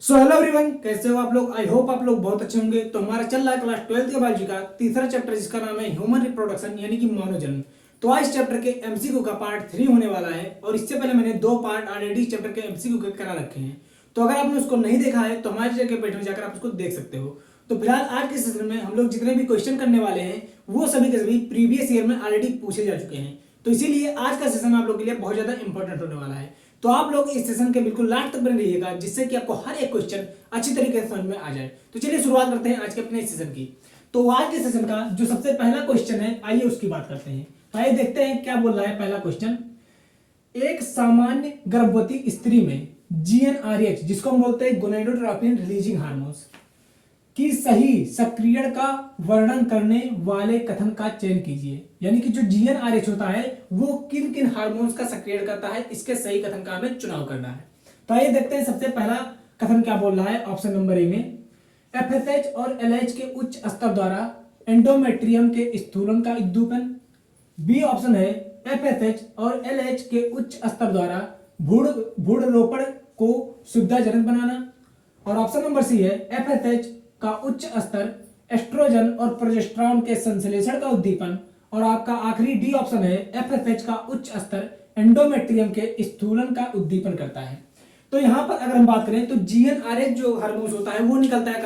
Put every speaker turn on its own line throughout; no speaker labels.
So hello everyone, कैसे हो आप लोग। आई होप आप लोग बहुत अच्छे होंगे। तो हमारा चल रहा है क्लास 12th के बायोलॉजी का तीसरा चैप्टर जिसका नाम है ह्यूमन रिप्रोडक्शन यानी कि मानव जन्म। तो आज चैप्टर के एमसीक्यू का पार्ट 3 होने वाला है और इससे पहले मैंने 2 पार्ट ऑलरेडी इस चैप्टर के एमसीक्यू के करा रखे हैं। तो अगर आपने उसको नहीं देखा है तो हमारे चैनल के पेज में जाकर आप उसको देख सकते हो। तो फिलहाल आज के सेशन में हम लोग जितने भी क्वेश्चन करने वाले हैं वो सभी के सभी प्रीवियस ईयर में ऑलरेडी पूछे जा चुके हैं। तो इसीलिए आज का सेशन आप लोग के लिए बहुत ज्यादा इंपॉर्टेंट होने वाला है। तो आप लोग इस सेशन के बिल्कुल लास्ट तक बने रहिएगा जिससे कि आपको हर एक क्वेश्चन अच्छी तरीके से समझ में आ जाए। तो चलिए शुरुआत करते हैं आज के अपने सेशन की। तो आज के सेशन का जो सबसे पहला क्वेश्चन है आइए उसकी बात करते हैं। तो आइए देखते हैं क्या बोल रहा है पहला क्वेश्चन। एक सामान्य गर्भवती स्त्री में जीएनआरएच जिसको हम बोलते हैं गोनेडोट्रोपिन रिलीजिंग हार्मोन्स की सही सक्रियण का वर्णन करने वाले कथन का चयन कीजिए। यानी कि जो जीएनआरएच होता है वो किन किन हार्मोन्स का सक्रियण करता है, इसके सही कथन का हमें चुनाव करना है। तो आइए देखते हैं सबसे पहला कथन क्या बोल रहा है। ऑप्शन नंबर ए में एफएसएच और एलएच के उच्च स्तर द्वारा एंडोमेट्रियम के स्थूलन का उद्दीपन। बी ऑप्शन है एफएसएच और एलएच के उच्च स्तर द्वारा भ्रूणरोपण को सुविधाजनक बनाना। और ऑप्शन नंबर सी है एफएसएच का उच्च स्तर एस्ट्रोजन और प्रोजेस्टेरॉन के संश्लेषण का उद्दीपन। और आपका आखिरी डी ऑप्शन है एफएसएच का उच्च स्तर एंडोमेट्रियम के स्थूलन का उद्दीपन करता है। तो यहां पर अगर हम बात करें तो जीएनआरएच जो हार्मोन होता है वो निकलता है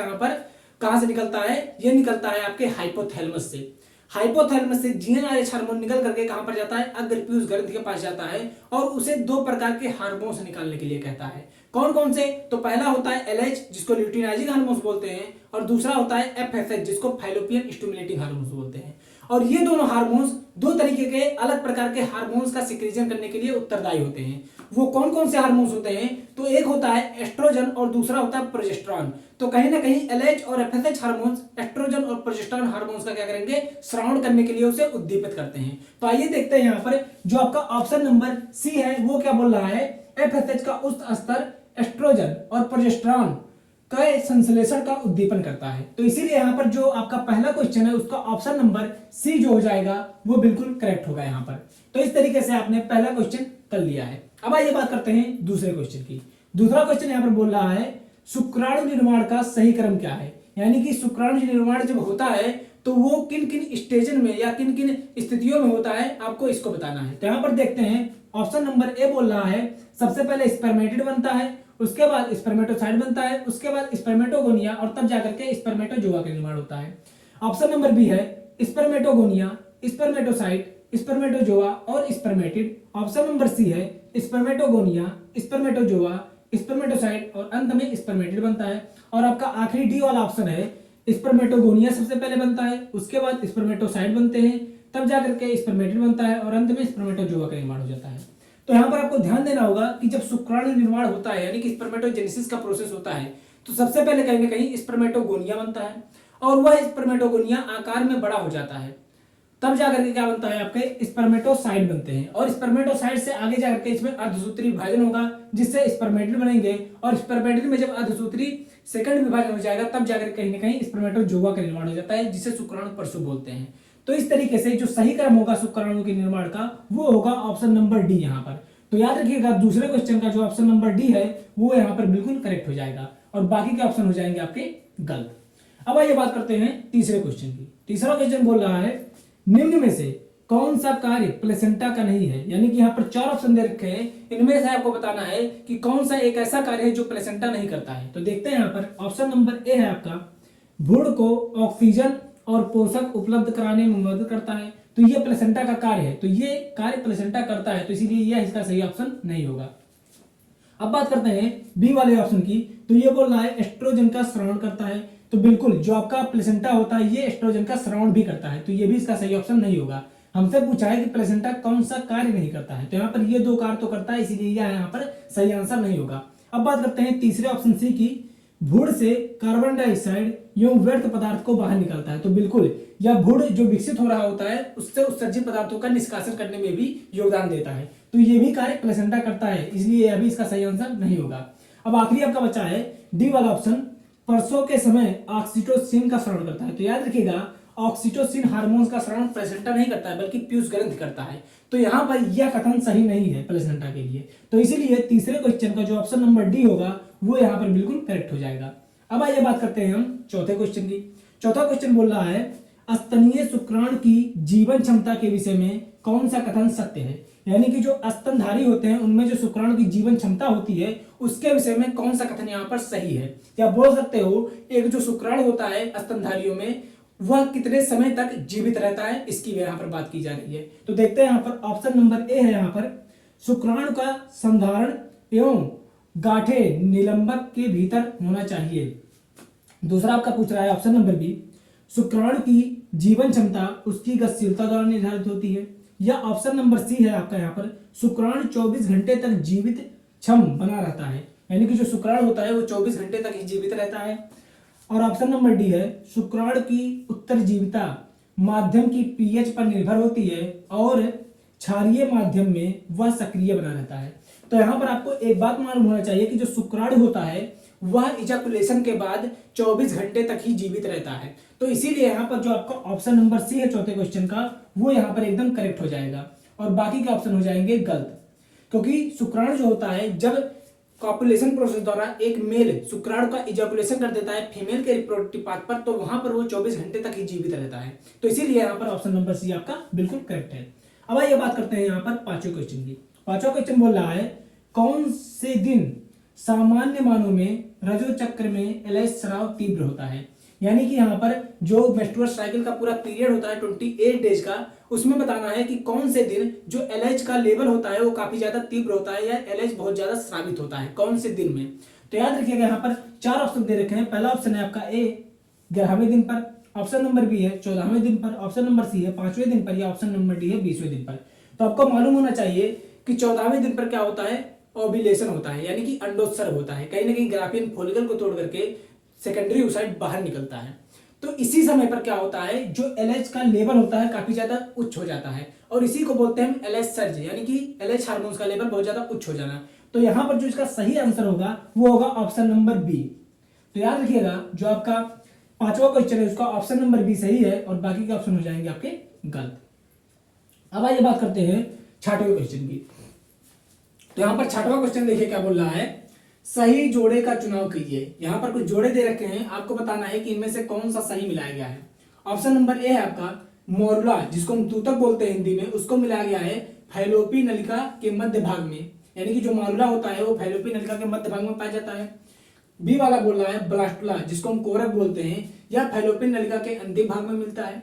कहां से निकलता है, ये निकलता है आपके हाइपोथैलेमस से। हाइपोथैलेमस से जीएनआरएच हार्मोन निकल करके कहां पर जाता है, अग्रपीयूष ग्रंथि के पास जाता है और उसे 2 प्रकार के हार्मोन्स निकालने के लिए कहता है। कौन कौन से, तो पहला होता है एलएच जिसको ल्यूटिनाइजिंग हार्मोन्स बोलते हैं और दूसरा होता है एफएसएच जिसको फैलोपियन स्टिमुलेटिंग हार्मोन्स बोलते हैं। और ये दोनों हार्मोन्स 2 तरीके के अलग प्रकार के हार्मोन्स का सिक्रीजन करने के लिए उत्तरदायी होते हैं। वो कौन कौन से हार्मोन्स होते हैं, तो एक होता है एस्ट्रोजन और दूसरा होता है प्रोजेस्टेरॉन। तो कहीं ना कहीं एलएच और एफएसएच हार्मोन्स एस्ट्रोजन और प्रोजेस्टेरॉन हार्मोन्स का क्या करेंगे, श्रवण करने के लिए उसे उद्दीपित करते हैं। तो आइए देखते हैं यहाँ पर जो आपका ऑप्शन नंबर सी है वो क्या बोल रहा है, एफएसएच का उच्च स्तर एस्ट्रोजन और प्रोजेस्टेरॉन का संश्लेषण का उद्दीपन करता है। तो इसीलिए यहाँ पर जो आपका पहला क्वेश्चन है उसका ऑप्शन नंबर सी जो हो जाएगा वो बिल्कुल करेक्ट होगा यहाँ पर। तो इस तरीके से आपने पहला क्वेश्चन कर लिया है। अब आइए बात करते हैं दूसरे क्वेश्चन की। दूसरा क्वेश्चन यहाँ पर बोल रहा है शुक्राणु निर्माण का सही क्रम क्या है। यानी कि शुक्राणु निर्माण जब होता है तो वो किन किन स्टेजन में या किन किन स्थितियों में होता है आपको इसको बताना है। तो यहाँ पर देखते हैं ऑप्शन नंबर ए बोल रहा है सबसे पहले स्पर्मेटिड बनता है, उसके बाद स्पर्मेटोसाइट बनता है, उसके बाद स्पर्मेटोगोनिया और तब जाकर के स्पर्मेटोजोआ का निर्माण होता है। ऑप्शन नंबर बी है स्पर्मेटोगोनिया, स्पर्मेटोसाइट, स्पर्मेटोजोआ और स्पर्मेटिड। ऑप्शन नंबर सी है स्पर्मेटोगोनिया, स्पर्मेटोजोआ, स्पर्मेटोसाइट और अंत में स्पर्मेटिड बनता है। और आपका आखिरी डी वाला ऑप्शन है स्पर्मेटोगोनिया सबसे पहले बनता है, उसके बाद स्पर्मेटोसाइट बनते हैं, तब जाकर के स्पर्मेटिड बनता है और अंत में स्पर्मेटोजोआ का निर्माण हो जाता है। तो यहाँ पर आपको ध्यान देना होगा कि जब शुक्राणु निर्माण होता है यानी कि स्पर्मेटोजेनेसिस का प्रोसेस होता है तो सबसे पहले कहीं ना कहीं स्पर्मेटोगोनिया बनता है और वह स्पर्मेटोगोनिया आकार में बड़ा हो जाता है, तब जाकर के क्या बनता है आपके स्पर्मेटोसाइट बनते हैं और स्पर्मेटोसाइट से आगे जाकर के इसमें अर्धसूत्री विभाजन होगा जिससे स्पर्मेटिड बनेंगे और स्पर्मेटिड में जब अर्धसूत्री सेकंड विभाजन हो जाएगा तब जाकर कहीं ना कहीं स्पर्मेटोजोआ का निर्माण हो जाता है जिसे शुक्राणु परशु बोलते हैं। तो इस तरीके से जो सही क्रम होगा शुक्राणु के निर्माण का वो होगा ऑप्शन नंबर डी यहाँ पर। तो याद रखिएगा दूसरे क्वेश्चन का जो ऑप्शन नंबर डी है वो यहाँ पर बिल्कुल करेक्ट हो जाएगा और बाकी के ऑप्शन हो जाएंगे आपके गलत। अब आइए बात करते हैं तीसरे क्वेश्चन की। तीसरा क्वेश्चन बोल रहा है निम्न में से कौन सा कार्य प्लेसेंटा का नहीं है। यानी कि यहाँ पर 4 ऑप्शन दे रखे हैं, इनमें से आपको बताना है कि कौन सा एक ऐसा कार्य है जो प्लेसेंटा नहीं करता है। तो देखते हैं यहाँ पर ऑप्शन नंबर ए है आपका भ्रूण को ऑक्सीजन और पोषक उपलब्ध कराने में मदद करता है। तो ये प्लेसेंटा का कार्य है, तो ये कार्य प्लेसेंटा करता है, तो इसीलिए यह इसका सही ऑप्शन नहीं होगा। अब बात करते हैं बी वाले ऑप्शन की। तो ये बोल रहा है एस्ट्रोजन का श्रवण करता है। तो बिल्कुल जो आपका प्लेसेंटा होता है ये एस्ट्रोजन का श्रवण भी करता है, तो ये भी इसका सही ऑप्शन नहीं होगा। हमसे पूछा है कि प्लेसेंटा कौन सा कार्य नहीं करता है, तो यहाँ पर ये 2 कार्य तो करता है, इसीलिए यह यहाँ पर सही आंसर नहीं होगा। अब बात करते हैं तीसरे ऑप्शन सी की। भ्रूण से कार्बन डाइऑक्साइड एवं व्यर्थ पदार्थ को बाहर निकालता है। तो बिल्कुल यह भ्रूण जो विकसित हो रहा होता है उससे उत्सर्जित पदार्थों का निष्कासन करने में भी योगदान देता है, तो ये भी कार्य प्लेसेंटा करता है, इसलिए यह भी इसका सही आंसर नहीं होगा। अब आखिरी आपका बचा है डी वाला ऑप्शन प्रसव के समय ऑक्सीटोसिन का श्रवण करता है। तो याद रखिएगा ऑक्सीटोसिन हार्मोन्स का श्रवण प्लेसेंटा नहीं करता है बल्कि पीयूष ग्रंथि करता है। तो यहाँ पर यह कथन सही नहीं है प्लेसेंटा के लिए। तो इसीलिए तीसरे क्वेश्चन का जो ऑप्शन नंबर डी होगा वो यहाँ पर बिल्कुल करेक्ट हो जाएगा। अब आइए बात करते हैं हम चौथे क्वेश्चन की। चौथा क्वेश्चन बोल रहा है स्तनीय शुक्राणु की जीवन क्षमता के विषय में कौन सा कथन सत्य है। यानी कि जो स्तनधारी होते हैं उनमें जो शुक्राणु की जीवन क्षमता होती है उसके विषय में कौन सा कथन यहाँ पर सही है। या बोल सकते हो एक जो शुक्राणु होता है स्तनधारियों में वह कितने समय तक जीवित रहता है, इसकी यहाँ पर बात की जा रही है। तो देखते हैं यहाँ पर ऑप्शन नंबर ए है यहाँ पर शुक्राणु का संधारण एवं गांठे निलंबक के भीतर होना चाहिए। दूसरा आपका पूछ रहा है ऑप्शन नंबर बी शुक्राणु की जीवन क्षमता उसकी गतिशीलता द्वारा निर्धारित होती है। या ऑप्शन नंबर सी है आपका यहाँ पर शुक्राणु 24 घंटे तक जीवित क्षम बना रहता है, यानी कि जो शुक्राणु होता है वो 24 घंटे तक ही जीवित रहता है। और ऑप्शन नंबर डी है शुक्राणु की उत्तरजीविता माध्यम की पीएच पर निर्भर होती है और क्षारीय माध्यम में वह सक्रिय बना रहता है। तो यहाँ पर आपको एक बात मालूम होना चाहिए कि जो शुक्राणु होता है वह इजैकुलेशन के बाद 24 घंटे तक ही जीवित रहता है। तो इसीलिए यहाँ पर जो आपका ऑप्शन नंबर सी है चौथे क्वेश्चन का वो यहाँ पर एकदम करेक्ट हो जाएगा और बाकी के ऑप्शन हो जाएंगे गलत। क्योंकि शुक्राणु जो होता है जब कॉपुलेशन प्रोसेस द्वारा एक मेल शुक्राणु का इजैकुलेशन कर देता है फीमेल के रिप्रोडक्टिव पार्ट पर, तो वहां पर वो 24 घंटे तक ही जीवित रहता है। तो इसीलिए यहाँ पर ऑप्शन नंबर सी आपका बिल्कुल करेक्ट है। अब आइए बात करते हैं यहाँ पर पांचवें क्वेश्चन की। पांचवा क्वेश्चन बोल रहा है कौन से दिन सामान्य मानों में रजो चक्र में एलएच स्राव तीव्र होता है। यानी कि यहाँ पर जो मेंस्ट्रुअल साइकिल का पूरा पीरियड होता है 28 डेज का, उसमें बताना है कि कौन से दिन जो एलएच का लेवल होता है वो काफी ज्यादा तीव्र होता है या एलएच बहुत ज्यादा स्रावित होता है, कौन से दिन में। तो याद रखिएगा यहाँ पर 4 ऑप्शन दे रखे हैं। पहला ऑप्शन है आपका ए 11वें दिन पर, ऑप्शन नंबर बी है 14वें दिन पर, ऑप्शन नंबर सी है 5वें दिन पर या ऑप्शन नंबर डी है 20वें दिन पर। तो आपको मालूम होना चाहिए कि 14वें दिन पर क्या होता है, ओव्यूलेशन होता है, यानी कि अंडोत्सर्ग होता है। कहीं ना कहीं ग्राफियन फॉलिकल को तोड़ करके सेकेंडरी ओसाइट बाहर निकलता है। तो इसी समय पर क्या होता है जो एलएच का लेवल होता है काफी ज्यादा उच्च हो जाता है और इसी को बोलते हैं एलएच सर्ज, यानी कि एलएच हार्मोन्स का लेवल बहुत ज्यादा उच्च हो जाना। तो यहां पर जो इसका सही आंसर होगा वो होगा ऑप्शन नंबर बी। तो याद रखिएगा जो आपका पांचवा क्वेश्चन है उसका ऑप्शन नंबर बी सही है और बाकी के ऑप्शन हो जाएंगे आपके गलत। अब आइए बात करते हैं छठवें क्वेश्चन की। तो यहां पर छठवां क्वेश्चन देखिए क्या बोल रहा है, सही जोड़े का चुनाव कीजिए। यहां पर कुछ जोड़े दे रखे हैं, आपको बताना है कि इनमें से कौन सा सही मिलाया गया है। ऑप्शन नंबर ए है आपका मोरुला, जिसको हम तूतक बोलते हैं हिंदी में, उसको मिलाया गया है फैलोपी नलिका के मध्य भाग में, यानी कि जो मोरुला होता है वो फैलोपी नलिका के मध्य भाग में पाया जाता है। बी वाला बोल रहा है ब्लास्टुला, जिसको हम कोरक बोलते हैं, यह फैलोपियन नलिका के अंतिम भाग में मिलता है।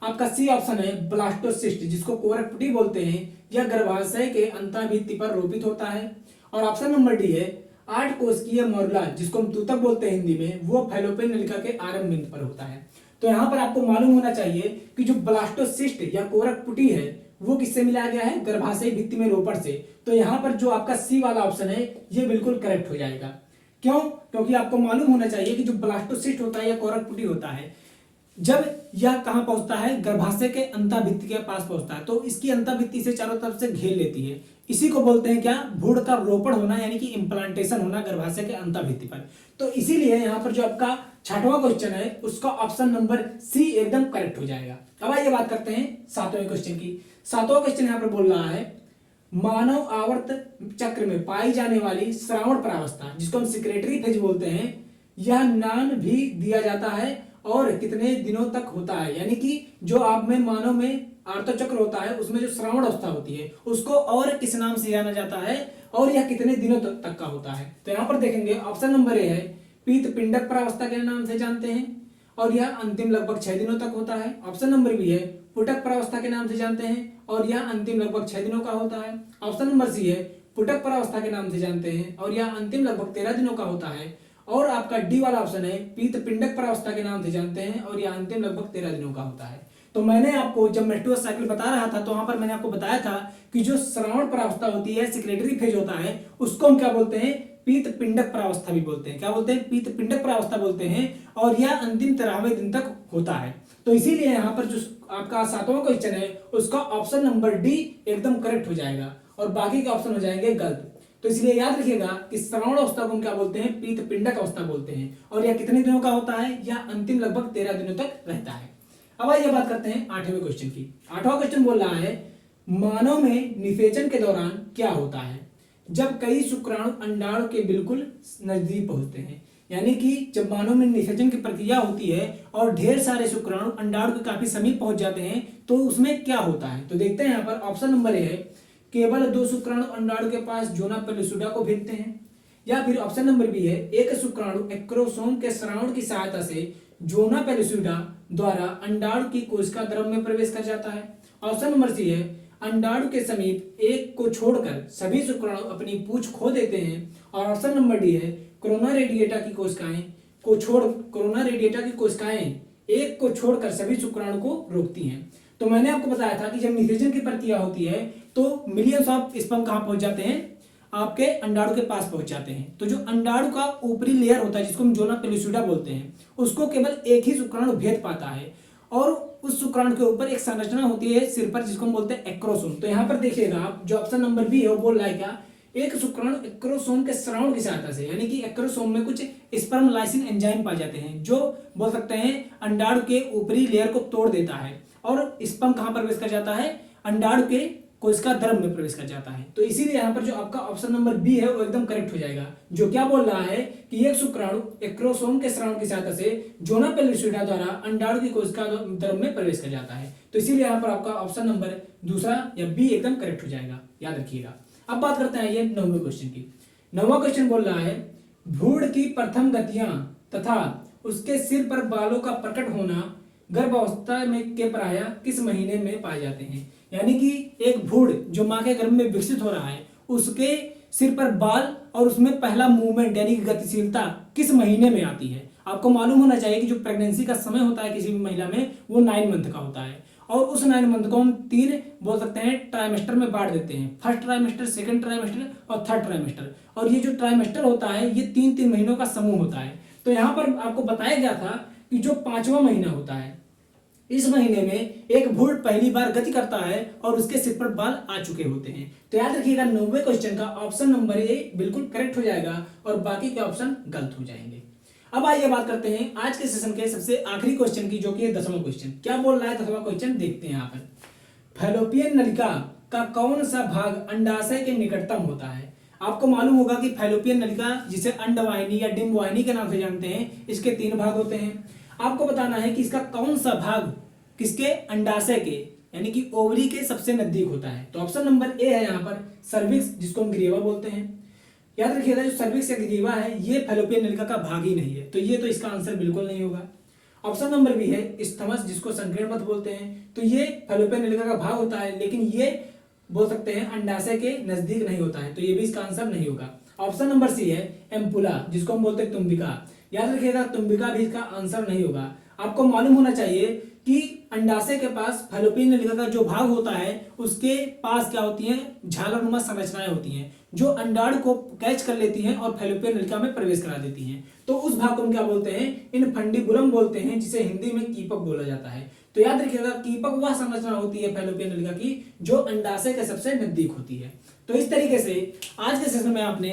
आपका सी ऑप्शन है ब्लास्टोसिस्ट, जिसको कोरक पुटी बोलते हैं, यह गर्भाशय के अंतःभित्ति पर रोपित होता है। और ऑप्शन नंबर डी है 8 कोशिकीय मोरुला, जिसको हम तूतक बोलते हैं हिंदी में, वो फैलोपियन नलिका के आरंभ बिंदु पर होता है। तो यहाँ पर आपको मालूम होना चाहिए कि जो ब्लास्टोसिस्ट या कोरक पुटी है वो किससे मिलाया गया है, गर्भाशय भित्ति में रोपण से। तो यहाँ पर जो आपका सी वाला ऑप्शन है ये बिल्कुल करेक्ट हो जाएगा। क्यों? क्योंकि आपको मालूम होना चाहिए कि जो ब्लास्टोसिस्ट होता है या कोरक पुटी होता है, जब यह कहां पहुंचता है, गर्भाशय के अंतःभित्ति के पास पहुंचता है, तो इसकी अंतःभित्ति से चारों तरफ से घेर लेती है। इसी को बोलते हैं क्या, भ्रूण का रोपण होना, यानी कि इम्प्लांटेशन होना गर्भाशय के अंतःभित्ति पर। तो इसीलिए यहाँ पर जो आपका छठवां क्वेश्चन है उसका ऑप्शन नंबर सी एकदम करेक्ट हो जाएगा। अब आइए बात करते हैं सातवें क्वेश्चन की। सातवां क्वेश्चन यहाँ पर बोल रहा है मानव आवर्त चक्र में पाई जाने वाली श्रावण प्रावस्था, जिसको हम सिक्रेटरी फेज बोलते हैं, यह नाम भी दिया जाता है और कितने दिनों तक होता है। यानी कि जो आप में मानव में आर्तचक्र होता है उसमें जो श्रावण अवस्था होती है उसको और किस नाम से जाना जाता है और यह कितने दिनों तक का होता है। तो यहाँ पर देखेंगे ऑप्शन नंबर ए है पीत पिंडक प्रावस्था के नाम से जानते हैं और यह अंतिम लगभग 6 दिनों तक होता है। ऑप्शन नंबर बी है पुटक प्रावस्था के नाम से जानते हैं और यह अंतिम लगभग 6 दिनों का होता है। ऑप्शन नंबर सी है पुटक प्रावस्था के नाम से जानते हैं और यह अंतिम लगभग 13 दिनों का होता है। और आपका डी वाला ऑप्शन है पीत पिंडक प्रावस्था के नाम से जानते हैं और यह अंतिम लगभग 13 दिनों का होता है। तो मैंने आपको जब मेंस्ट्रुअल साइकिल बता रहा था तो वहां पर मैंने आपको बताया था कि जो श्रावण प्रावस्था होती है, सिक्रेटरी फेज होता है, उसको हम क्या बोलते हैं, पीत पिंडक प्रावस्था भी बोलते हैं। क्या बोलते हैं, पीत पिंडक प्रावस्था बोलते हैं और यह अंतिम 13वें दिन तक होता है। तो इसीलिए यहाँ पर जो आपका सातवां क्वेश्चन है उसका ऑप्शन नंबर डी एकदम करेक्ट हो जाएगा और बाकी के ऑप्शन हो जाएंगे गलत। तो इसलिए याद रखिएगा कि श्रावण अवस्था को हम क्या बोलते हैं, पीत पिंडक अवस्था बोलते हैं और यह कितने दिनों का होता है, यह अंतिम लगभग 13 दिनों तक रहता है। अब आइए बात करते हैं 8वें क्वेश्चन की। 8वां क्वेश्चन बोल रहा है मानव में निषेचन के दौरान क्या होता है। जब कई शुक्राणु अंडाणु के बिल्कुल नजदीक पहुंचते हैं। यानी कि जब मानव में निषेचन की प्रक्रिया होती है और ढेर सारे शुक्राणु अंडाणु के काफी समीप पहुंच जाते हैं तो उसमें क्या होता है। तो देखते हैं यहाँ पर ऑप्शन नंबर ए है, केवल 2 शुक्राणु अंडाणु के पास जोना पेलुसिडा को भेजते हैं। या फिर ऑप्शन नंबर बी है, एक शुक्राणु एक्रोसोम के श्रावण की सहायता से जोना पेलुसिडा द्वारा अंडाणु की कोशिका द्रव में प्रवेश कर जाता है। ऑप्शन नंबर सी है, अंडाणु के समीप एक को छोड़कर सभी शुक्राणु अपनी पूंछ खो देते हैं। और ऑप्शन नंबर डी है, कोरोना रेडिएटा की कोशिकाएं एक को छोड़कर सभी शुक्राणु को रोकती हैं। तो मैंने आपको बताया था कि जब निषेचन की प्रक्रिया होती है तो मिलियंस ऑफ स्पर्म कहां पहुंच जाते हैं, आपके अंडाणु के पास पहुंच जाते हैं। तो जो अंडाणु का ऊपरी लेयर होता है जिसको हम जोना पेलुसिडा बोलते हैं, उसको केवल एक ही शुक्राणु भेद पाता है और उस शुक्राणु के ऊपर एक संरचना होती है सिर पर जिसको हम बोलते हैं एक्रोसोम। तो यहाँ पर देखिएगा आप, जो ऑप्शन नंबर बी है वो बोल रहा है क्या, एक शुक्राणु एक्रोसोम के श्रावण की सहायता से, यानी कि एक्रोसोम में कुछ स्पर्म लाइसिन एंजाइम पाए जाते हैं जो बोल सकते हैं अंडाणु के ऊपरी लेयर को तोड़ देता है और स्पर्म कहां प्रवेश कर जाता है, अंडाणु के कोशिका द्रव में प्रवेश कर जाता है। तो इसीलिए यहाँ पर जो आपका ऑप्शन नंबर बी है वो एकदम करेक्ट हो जाएगा, जो क्या बोल रहा है कि एक शुक्राणु एक्रोसोम के श्रावण की सहायता से जोना पेलुसिडा द्वारा अंडाणु की कोशिका द्रव में प्रवेश कर जाता है। तो इसीलिए यहाँ पर आपका ऑप्शन नंबर दूसरा या बी एकदम करेक्ट हो जाएगा, याद रखिएगा। अब बात करते हैं ये 9वें क्वेश्चन की। 9वां क्वेश्चन बोल रहा है, भ्रूण की प्रथम गतियां तथा उसके सिर पर बालों का प्रकट होना गर्भावस्था में के प्राय किस महीने में पाए जाते हैं। यानी कि एक भ्रूण जो मां के गर्भ में विकसित हो रहा है उसके सिर पर बाल और उसमें पहला मूवमेंट यानी कि गतिशीलता किस महीने में आती है। आपको मालूम होना चाहिए कि जो प्रेगनेंसी का समय होता है किसी भी महिला में वो 9 मंथ का होता है और उस 9 मंथ को हम 3 बोल सकते हैं ट्राइमेस्टर में बांट देते हैं, फर्स्ट ट्राइमेस्टर, सेकंड ट्राइमेस्टर और थर्ड ट्राइमेस्टर। और ये जो ट्राइमेस्टर होता है ये 3-3 महीनों का समूह होता है। तो यहाँ पर आपको बताया गया था कि जो 5वां महीना होता है इस महीने में एक भ्रूण पहली बार गति करता है और उसके सिर पर बाल आ चुके होते हैं। तो याद रखिएगा 9वें क्वेश्चन का ऑप्शन नंबर ए बिल्कुल करेक्ट हो जाएगा और बाकी के ऑप्शन गलत हो जाएंगे। अब आइए बात करते हैं आज के सेशन के सबसे आखिरी क्वेश्चन की, जो कि है 10वां क्वेश्चन। क्या बोल रहा है 10वां क्वेश्चन, देखते हैं यहाँ पर। फैलोपियन नलिका का कौन सा भाग अंडाशय के निकटतम होता है। आपको मालूम होगा कि फैलोपियन नलिका जिसे अंडवाहिनी या डिंबवाहिनी के नाम से जानते हैं, इसके 3 भाग होते हैं। आपको बताना है कि इसका कौन सा भाग किसके, अंडाशय के यानी कि ओवरी के सबसे नजदीक होता है। तो ऑप्शन नंबर ए है यहाँ पर सर्विक्स, जिसको हम ग्रीवा बोलते हैं। याद रखिएगा जो सर्विक्स या ग्रीवा है ये फैलोपियन नलिका का भाग ही नहीं है, तो ये तो इसका आंसर बिल्कुल नहीं होगा। ऑप्शन नंबर बी है स्थमस, जिसको संकीर्ण पथ बोलते हैं। तो ये फैलोपियन नलिका का भाग होता है लेकिन ये बोल सकते हैं अंडाशय के नजदीक नहीं होता है, तो ये भी इसका आंसर नहीं होगा। ऑप्शन नंबर सी है एम्पुला, जिसको हम बोलते हैं तुम्बिका। याद रखिएगा तुम्बिका भी इसका आंसर नहीं होगा। आपको मालूम होना चाहिए कि अंडाशय के पास फैलोपियन नलिका का जो भाग होता है उसके पास क्या होती हैं, झालरनुमा संरचनाएं होती हैं जो अंडाणु को कैच कर लेती हैं और फैलोपियन नलिका में प्रवेश करा देती हैं। तो उस भाग को हम क्या बोलते हैं, इनफंडिबुलम बोलते हैं, जिसे हिंदी में कीपक बोला जाता है। तो याद रखिएगा कीपक वह संरचना होती है फैलोपियन नलिका की जो अंडाशय के सबसे नजदीक होती है। तो इस तरीके से आज के सेशन में आपने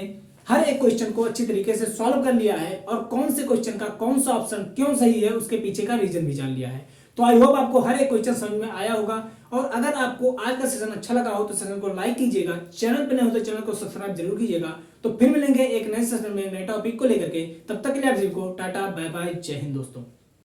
हर एक क्वेश्चन को अच्छी तरीके से सॉल्व कर लिया है और कौन से क्वेश्चन का कौन सा ऑप्शन क्यों सही है उसके पीछे का रीजन भी जान लिया है। तो आई होप आपको हर एक क्वेश्चन समझ में आया होगा और अगर आपको आज का सेशन अच्छा लगा हो तो सेशन को लाइक कीजिएगा, चैनल पर नए हो तो चैनल को सब्सक्राइब जरूर कीजिएगा। तो फिर मिलेंगे एक नए सेशन में नए टॉपिक को लेकर के, तब तक के लिए आप सभी को टाटा बाय बाय, जय हिंद दोस्तों।